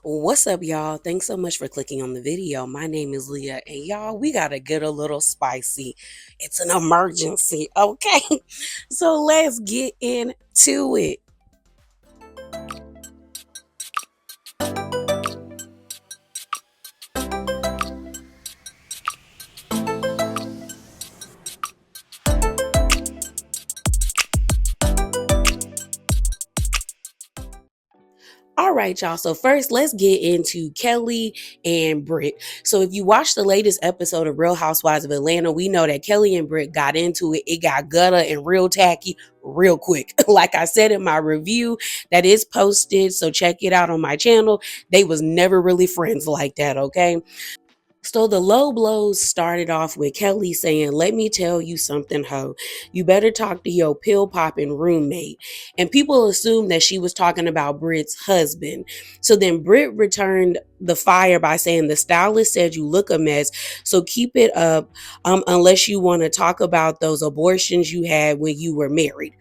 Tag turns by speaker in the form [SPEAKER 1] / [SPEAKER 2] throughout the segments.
[SPEAKER 1] What's up, y'all? Thanks so much for clicking on the video. My name is Leah, and y'all, we gotta get a little spicy. It's an emergency, okay? So let's get into it. All right, y'all. So first, let's get into Kelli and Brit. So if you watched the latest episode of Real Housewives of Atlanta, we know that Kelli and Brit got into it. It got gutter and real tacky real quick. Like I said in my review that is posted, so check it out on my channel. They was never really friends like that, okay? So the low blows started off with Kelli saying, "Let me tell you something, ho. You better talk to your pill popping roommate." And people assumed that she was talking about Brit's husband. So then Brit returned the fire by saying, "The stylist said you look a mess, so keep it up unless you want to talk about those abortions you had when you were married."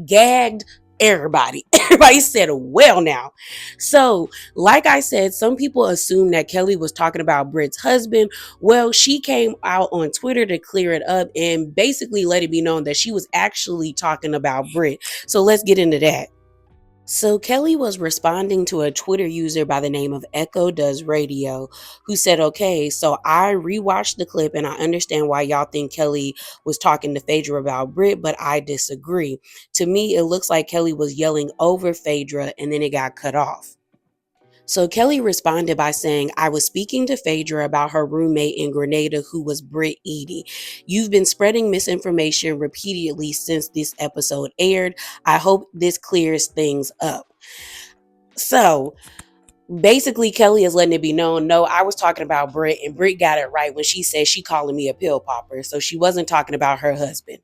[SPEAKER 1] Gagged everybody. Everybody said, "Well, now." So like I said, some people assume that Kelli was talking about Brit's husband. Well, she came out on Twitter to clear it up and basically let it be known that she was actually talking about Brit. So let's get into that. So Kelli was responding to a Twitter user by the name of Echo Does Radio, who said, "Okay, so I rewatched the clip and I understand why y'all think Kelli was talking to Phaedra about Brit, but I disagree. To me, it looks like Kelli was yelling over Phaedra and then it got cut off." So Kelli responded by saying, "I was speaking to Phaedra about her roommate in Grenada who was Brit Eady. You've been spreading misinformation repeatedly since this episode aired. I hope this clears things up." So basically, Kelli is letting it be known, no, I was talking about Brit, and Brit got it right when she said she calling me a pill popper. So she wasn't talking about her husband.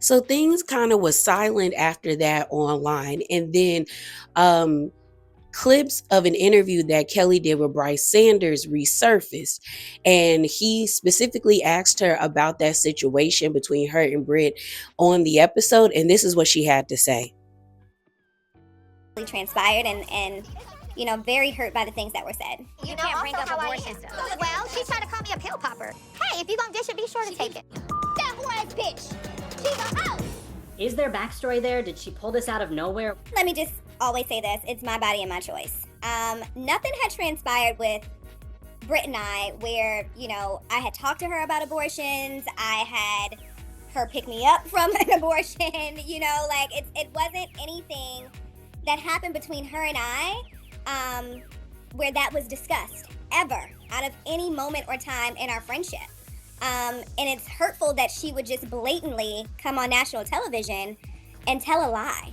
[SPEAKER 1] So things kind of was silent after that online. And then clips of an interview that Kelli did with Bryce Sanders resurfaced, and he specifically asked her about that situation between her and Brit on the episode, and this is what she had to say.
[SPEAKER 2] Transpired and very hurt by the things that were said.
[SPEAKER 3] You can't bring up abortion stuff. Well, she tried to call me a pill popper. Hey, if you gonna dish it, be sure to take it.
[SPEAKER 2] That whore-ass bitch. She's a hoe.
[SPEAKER 4] Is there backstory there? Did she pull this out of nowhere?
[SPEAKER 2] Let me just always say this. It's my body and my choice. Nothing had transpired with Brit and I where, I had talked to her about abortions. I had her pick me up from an abortion. It wasn't anything that happened between her and I where that was discussed ever out of any moment or time in our friendship. And it's hurtful that she would just blatantly come on national television and tell a lie.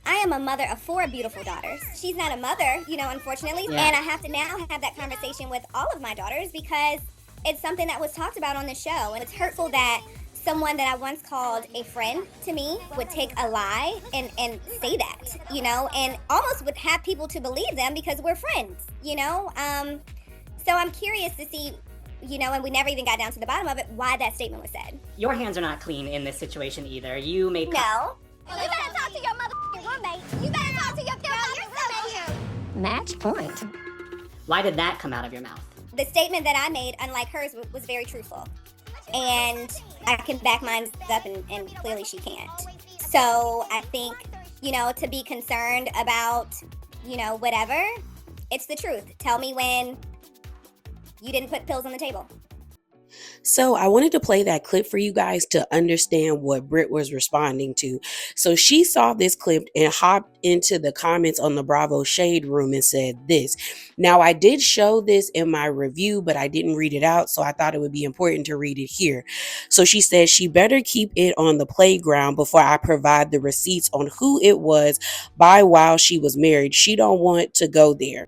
[SPEAKER 2] I am a mother of 4 beautiful daughters. She's not a mother, unfortunately.
[SPEAKER 4] Yeah.
[SPEAKER 2] And I have to now have that conversation with all of my daughters because it's something that was talked about on the show. And it's hurtful that someone that I once called a friend to me would take a lie and say that, and almost would have people to believe them because we're friends, So I'm curious to see, and we never even got down to the bottom of it, why that statement was said.
[SPEAKER 4] Your hands are not clean in this situation either. You made...
[SPEAKER 2] No. You better talk to your motherfucking roommate. You better talk to your roommate.
[SPEAKER 3] Match point.
[SPEAKER 4] Why did that come out of your mouth?
[SPEAKER 2] The statement that I made, unlike hers, was very truthful. And I can back mine up, and clearly she can't. So I think, to be concerned about, whatever, it's the truth. Tell me when you didn't put pills on the table.
[SPEAKER 1] So I wanted to play that clip for you guys to understand what Brit was responding to. So she saw this clip and hopped into the comments on the Bravo Shade Room and said this. Now, I did show this in my review, but I didn't read it out, so I thought it would be important to read it here. So she said she better keep it on the playground before I provide the receipts on who it was by while she was married. She don't want to go there.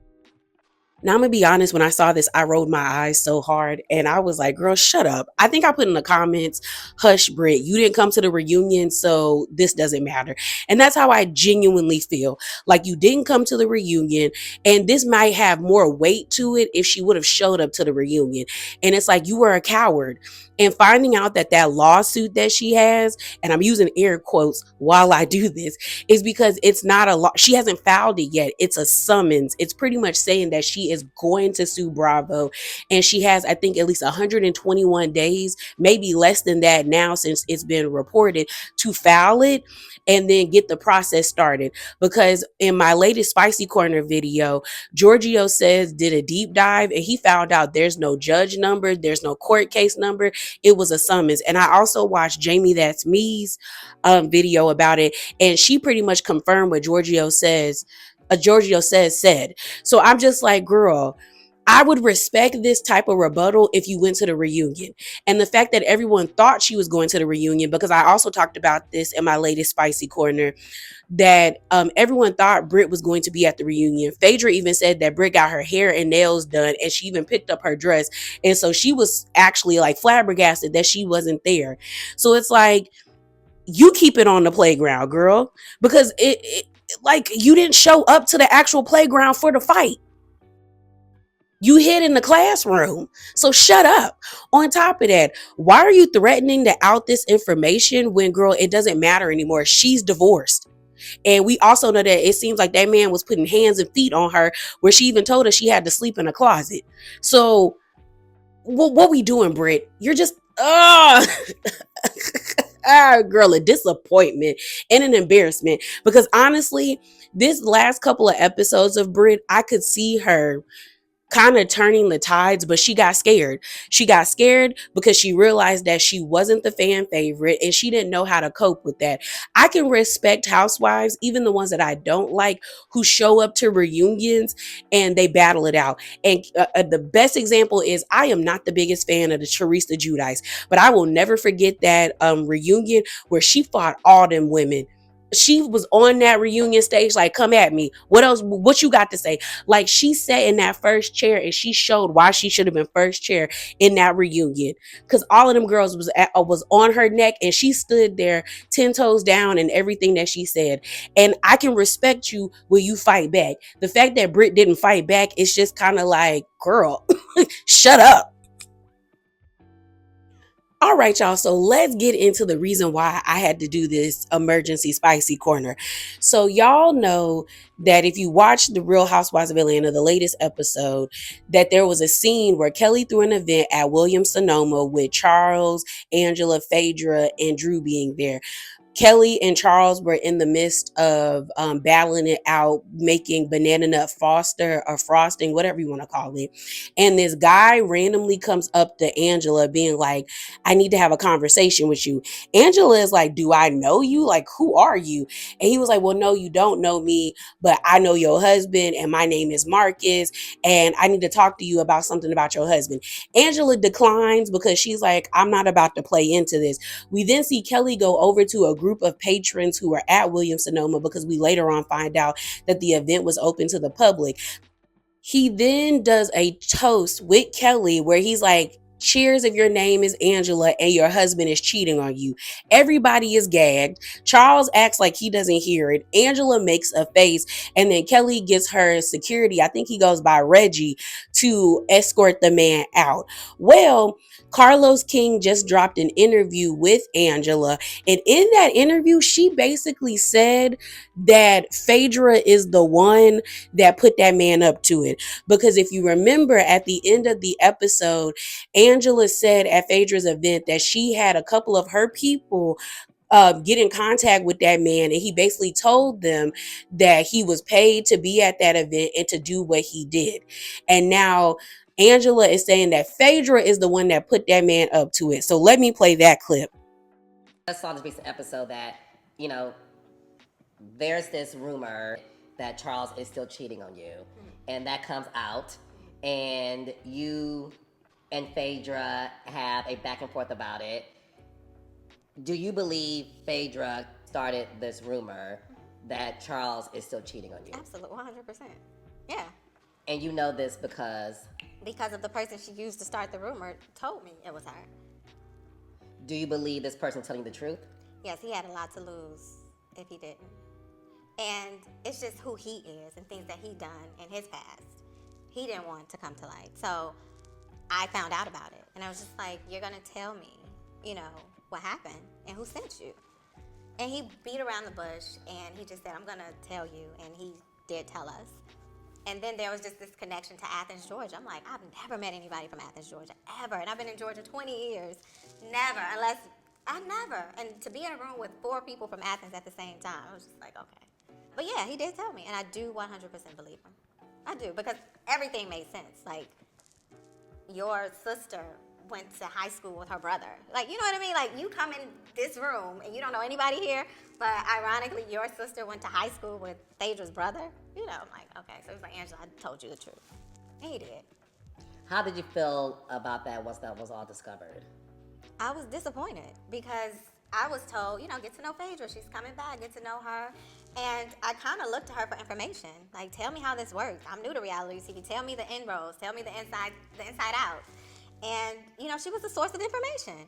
[SPEAKER 1] Now, I'm going to be honest, when I saw this, I rolled my eyes so hard and I was like, girl, shut up. I think I put in the comments, hush, Brit, you didn't come to the reunion, so this doesn't matter. And that's how I genuinely feel. Like, you didn't come to the reunion, and this might have more weight to it if she would have showed up to the reunion. And it's like, you were a coward. And finding out that that lawsuit that she has, and I'm using air quotes while I do this, is because it's not a law. She hasn't filed it yet. It's a summons. It's pretty much saying that she is going to sue Bravo. And she has, I think, at least 121 days, maybe less than that now since it's been reported, to file it and then get the process started. Because in my latest Spicy Corner video, Giorgio says did a deep dive and he found out there's no judge number, there's no court case number. It was a summons. And I also watched Jamie That's Me's video about it, and she pretty much confirmed what Giorgio says. Giorgio said. So I'm just like, girl, I would respect this type of rebuttal if you went to the reunion. And the fact that everyone thought she was going to the reunion, because I also talked about this in my latest Spicy Corner, that everyone thought Brit was going to be at the reunion. Phaedra even said that Brit got her hair and nails done, and she even picked up her dress. And so she was actually like flabbergasted that she wasn't there. So it's like, you keep it on the playground, girl, because it like, you didn't show up to the actual playground for the fight. You hid in the classroom. So shut up. On top of that, why are you threatening to out this information when, girl, it doesn't matter anymore? She's divorced. And we also know that it seems like that man was putting hands and feet on her, where she even told us she had to sleep in a closet. So what we doing, Brit? You're just, girl, a disappointment and an embarrassment. Because honestly, this last couple of episodes of Brit, I could see her kind of turning the tides, but she got scared. She got scared because she realized that she wasn't the fan favorite and she didn't know how to cope with that. I can respect housewives, even the ones that I don't like, who show up to reunions and they battle it out. And the best example is, I am not the biggest fan of the Teresa Giudice, but I will never forget that reunion where she fought all them women. She was on that reunion stage like, come at me. What else? What you got to say? Like, she sat in that first chair and she showed why she should have been first chair in that reunion. Because all of them girls was on her neck and she stood there 10 toes down and everything that she said. And I can respect you when you fight back. The fact that Brit didn't fight back is just kind of like, girl, shut up. All right, y'all. So let's get into the reason why I had to do this emergency Spicy Corner. So y'all know that if you watch the Real Housewives of Atlanta, the latest episode, that there was a scene where Kelli threw an event at Williams-Sonoma with Charles, Angela, Phaedra, and Drew being there. Kelli and Charles were in the midst of battling it out, making banana nut foster or frosting, whatever you want to call it. And this guy randomly comes up to Angela being like, I need to have a conversation with you. Angela is like, do I know you? Like, who are you? And he was like, well, no, you don't know me, but I know your husband and my name is Marcus and I need to talk to you about something about your husband. Angela declines because she's like, I'm not about to play into this. We then see Kelli go over to a group of patrons who were at Williams-Sonoma, because we later on find out that the event was open to the public. He then does a toast with Kelli where he's like, cheers if your name is Angela and your husband is cheating on you. Everybody is gagged. Charles acts like he doesn't hear it. Angela makes a face, and then Kelli gets her security, I think he goes by Reggie, to escort the man out. Well, Carlos King just dropped an interview with Angela, and in that interview, she basically said that Phaedra is the one that put that man up to it. Because if you remember at the end of the episode, Angela said at Phaedra's event that she had a couple of her people get in contact with that man, and he basically told them that he was paid to be at that event and to do what he did. And now Angela is saying that Phaedra is the one that put that man up to it. So let me play that clip.
[SPEAKER 5] I saw this recent episode that, there's this rumor that Charles is still cheating on you, and that comes out, and you and Phaedra have a back and forth about it. Do you believe Phaedra started this rumor that Charles is still cheating on you?
[SPEAKER 6] Absolutely, 100%. Yeah.
[SPEAKER 5] And you know this because
[SPEAKER 3] Because of the person she used to start the rumor told me it was her.
[SPEAKER 5] do you believe this person telling the truth?
[SPEAKER 3] Yes, he had a lot to lose if he didn't. And it's just who he is and things that he done in his past. He didn't want to come to light. So I found out about it. And I was just like, you're going to tell me, what happened and who sent you. And he beat around the bush and he just said, I'm going to tell you. And he did tell us. And then there was just this connection to Athens, Georgia. I'm like, I've never met anybody from Athens, Georgia, ever. And I've been in Georgia 20 years. Never, never. And to be in a room with 4 people from Athens at the same time, I was just like, okay. But yeah, he did tell me, and I do 100% believe him. I do, because everything made sense. Like, your sister went to high school with her brother. Like, you know what I mean? Like, you come in this room, and you don't know anybody here, but ironically, your sister went to high school with Phaedra's brother. I'm like, okay. So he's like, Angela, I told you the truth. And he did.
[SPEAKER 5] How did you feel about that once that was all discovered?
[SPEAKER 3] I was disappointed because I was told, get to know Phaedra. She's coming back. Get to know her. And I kind of looked to her for information. Like, tell me how this works. I'm new to reality TV. Tell me the inroads. Tell me the inside out. And, she was a source of information.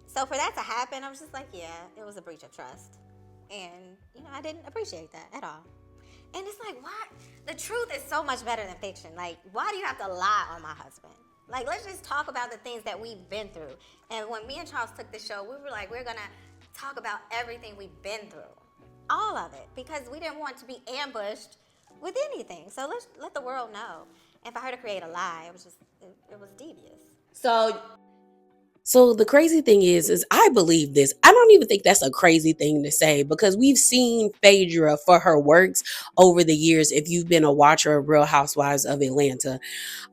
[SPEAKER 3] So for that to happen, I was just like, yeah, it was a breach of trust. And, I didn't appreciate that at all. And it's like, why? The truth is so much better than fiction. Like, why do you have to lie on my husband? Like, let's just talk about the things that we've been through. And when me and Charles took the show, we were like, we're going to talk about everything we've been through. All of it. Because we didn't want to be ambushed with anything. So let's let the world know. And for her to create a lie, it was devious.
[SPEAKER 1] So the crazy thing is I believe this. I don't even think that's a crazy thing to say because we've seen Phaedra for her works over the years if you've been a watcher of Real Housewives of Atlanta.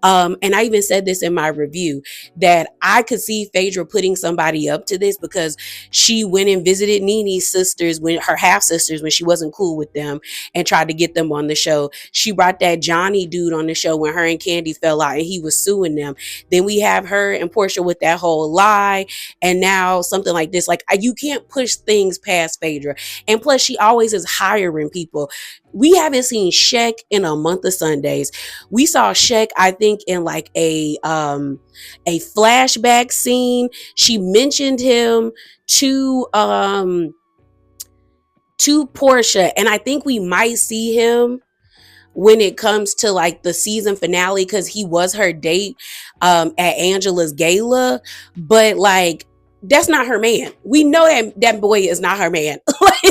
[SPEAKER 1] And I even said this in my review that I could see Phaedra putting somebody up to this because she went and visited Nene's sisters, her half sisters, when she wasn't cool with them and tried to get them on the show. She brought that Johnny dude on the show when her and Candy fell out and he was suing them. Then we have her and Portia with that whole lie. And now something like this, like you can't push things past Phaedra. And plus she always is hiring people. We haven't seen Sheck in a month of Sundays. We saw Sheck, I think, in like a flashback scene. She mentioned him to Portia, and I think we might see him when it comes to like the season finale because he was her date at Angela's gala, but like that's not her man. We know that boy is not her man.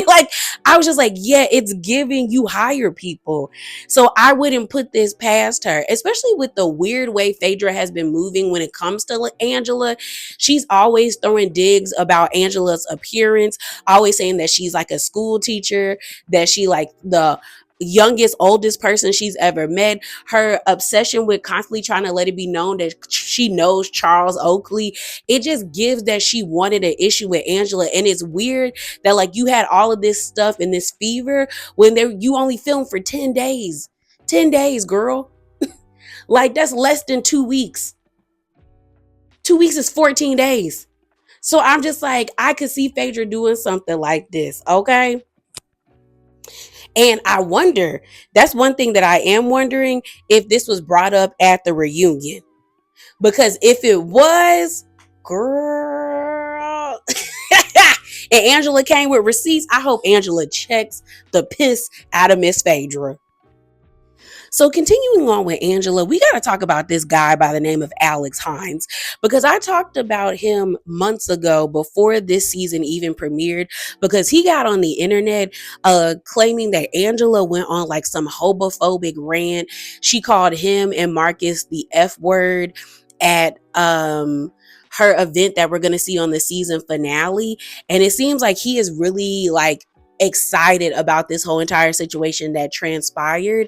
[SPEAKER 1] like I was just like, yeah, it's giving you hire people. So I wouldn't put this past her, especially with the weird way Phaedra has been moving when it comes to Angela. She's always throwing digs about Angela's appearance, always saying that she's like a school teacher, that she like the oldest person she's ever met. Her obsession with constantly trying to let it be known that she knows Charles Oakley, it just gives that she wanted an issue with Angela. And it's weird that like you had all of this stuff and this fever when you only filmed for 10 days. 10 days, girl. Like that's less than 2 weeks. 2 weeks is 14 days. So I'm just like, I could see Phaedra doing something like this, okay? And I wonder, that's one thing that I am wondering, if this was brought up at the reunion. Because if it was, girl, and Angela came with receipts, I hope Angela checks the piss out of Miss Phaedra. So continuing on with Angela, we got to talk about this guy by the name of Alex Hines, because I talked about him months ago before this season even premiered, because he got on the internet claiming that Angela went on like some homophobic rant. She called him and Marcus the F word at her event that we're going to see on the season finale. And it seems like he is really like excited about this whole entire situation that transpired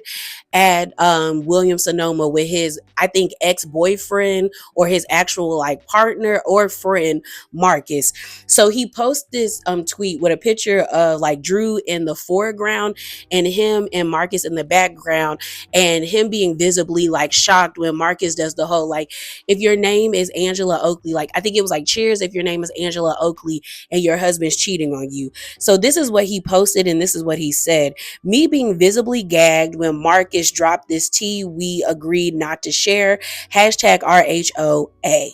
[SPEAKER 1] at Williams-Sonoma with his, I think, ex-boyfriend or his actual like partner or friend, Marcus. So he posted this tweet with a picture of like Drew in the foreground and him and Marcus in the background, and him being visibly like shocked when Marcus does the whole like, if your name is Angela Oakley, like I think it was like, cheers if your name is Angela Oakley and your husband's cheating on you. So this is what he posted, and this is what he said: me being visibly gagged when Marcus dropped this tea we agreed not to share. Hashtag RHOA.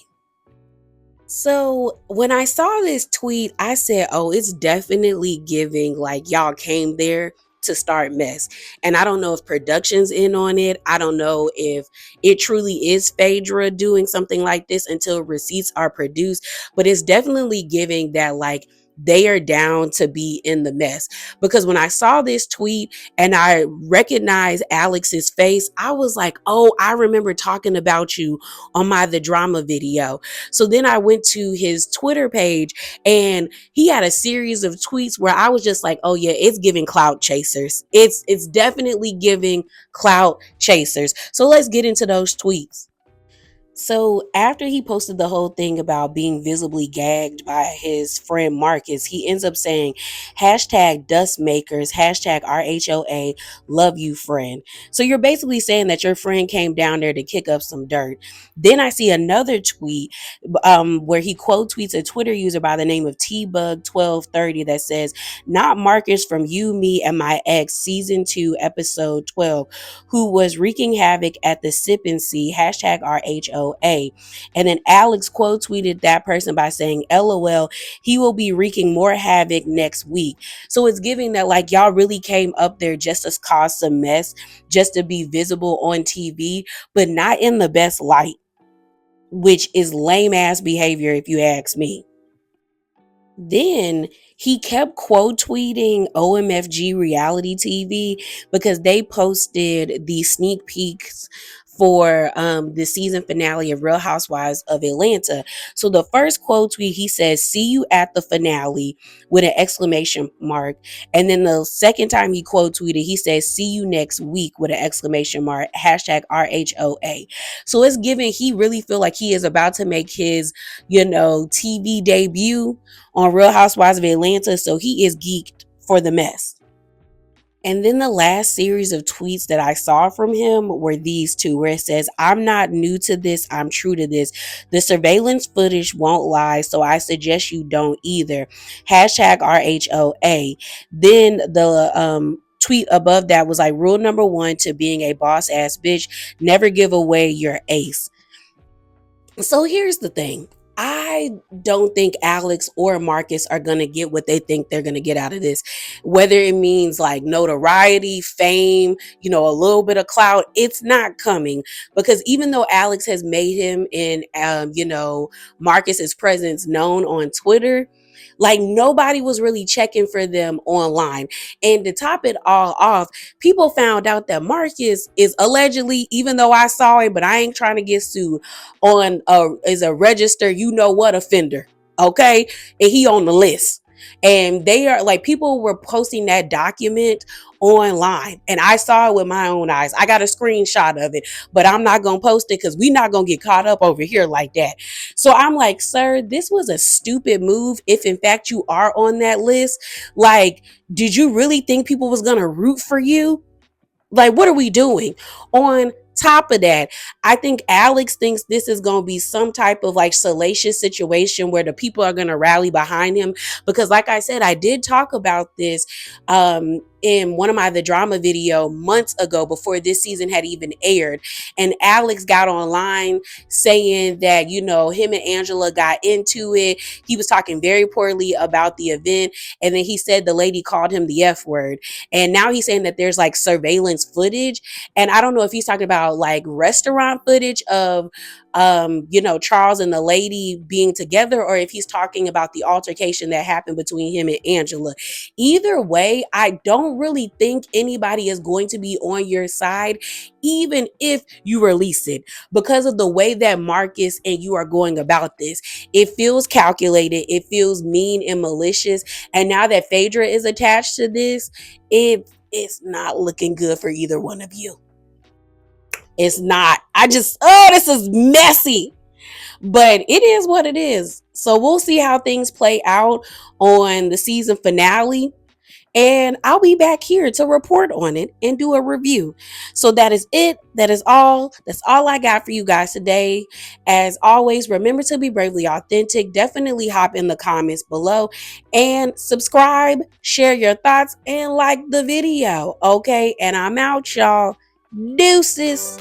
[SPEAKER 1] So when I saw this tweet, I said, oh, it's definitely giving like y'all came there to start mess. And I don't know if production's in on it. I don't know if it truly is Phaedra doing something like this until receipts are produced. But it's definitely giving that like they are down to be in the mess. Because when I saw this tweet and I recognized Alex's face, I was like, oh, I remember talking about you on my The Drama video. So then I went to his Twitter page and he had a series of tweets where I was just like, oh yeah, it's giving clout chasers. It's definitely giving clout chasers. So let's get into those tweets. So after he posted the whole thing about being visibly gagged by his friend Marcus, he ends up saying hashtag dust makers, hashtag RHOA, love you friend. So you're basically saying that your friend came down there to kick up some dirt. Then I see another tweet where he quote tweets a Twitter user by the name of TBug1230 that says, not Marcus from You, Me, and My Ex, season 2, episode 12, who was wreaking havoc at the sip and see, hashtag RHOA. And then Alex quote tweeted that person by saying, LOL, he will be wreaking more havoc next week. So it's giving that like y'all really came up there just to cause some mess, just to be visible on TV, but not in the best light, which is lame ass behavior if you ask me. Then he kept quote tweeting OMFG reality TV because they posted the sneak peeks for the season finale of Real Housewives of Atlanta. So the first quote tweet, he says, see you at the finale with an exclamation mark. And then the second time he quote tweeted, he says, see you next week with an exclamation mark, hashtag RHOA. So it's giving, he really feel like he is about to make his, TV debut on Real Housewives of Atlanta. So he is geeked for the mess. And then the last series of tweets that I saw from him were these two, where it says, I'm not new to this, I'm true to this. The surveillance footage won't lie, so I suggest you don't either. Hashtag RHOA. Then the tweet above that was like, rule number 1 to being a boss ass bitch, never give away your ace. So here's the thing. I don't think Alex or Marcus are going to get what they think they're going to get out of this. Whether it means like notoriety, fame, a little bit of clout, it's not coming. Because even though Alex has made him and, Marcus's presence known on Twitter, like nobody was really checking for them online. And to top it all off, people found out that Marcus is allegedly, even though I saw it, but I ain't trying to get sued, is a registered offender. Okay. And he on the list. And they are like, people were posting that document online and I saw it with my own eyes. I got a screenshot of it, but I'm not going to post it because we're not going to get caught up over here like that. So I'm like, sir, this was a stupid move. If in fact you are on that list, like, did you really think people was going to root for you? Like, what are we doing? On top of that, I think Alex thinks this is going to be some type of like salacious situation where the people are going to rally behind him. Because like I said, I did talk about this in one of my The Drama video months ago before this season had even aired. And Alex got online saying that, him and Angela got into it. He was talking very poorly about the event. And then he said the lady called him the F word. And now he's saying that there's like surveillance footage. And I don't know if he's talking about like restaurant footage of Charles and the lady being together, or if he's talking about the altercation that happened between him and Angela. Either way, I don't really think anybody is going to be on your side, even if you release it, because of the way that Marcus and you are going about this. It feels calculated, it feels mean and malicious. And now that Phaedra is attached to this, it's not looking good for either one of you. It's not. This is messy. But it is what it is. So we'll see how things play out on the season finale. and I'll be back here to report on it and do a review. So that is it. That is all. That's all I got for you guys today. As always, remember to be bravely authentic. Definitely hop in the comments below and subscribe, share your thoughts, and like the video. Okay, and I'm out, y'all. Deuces.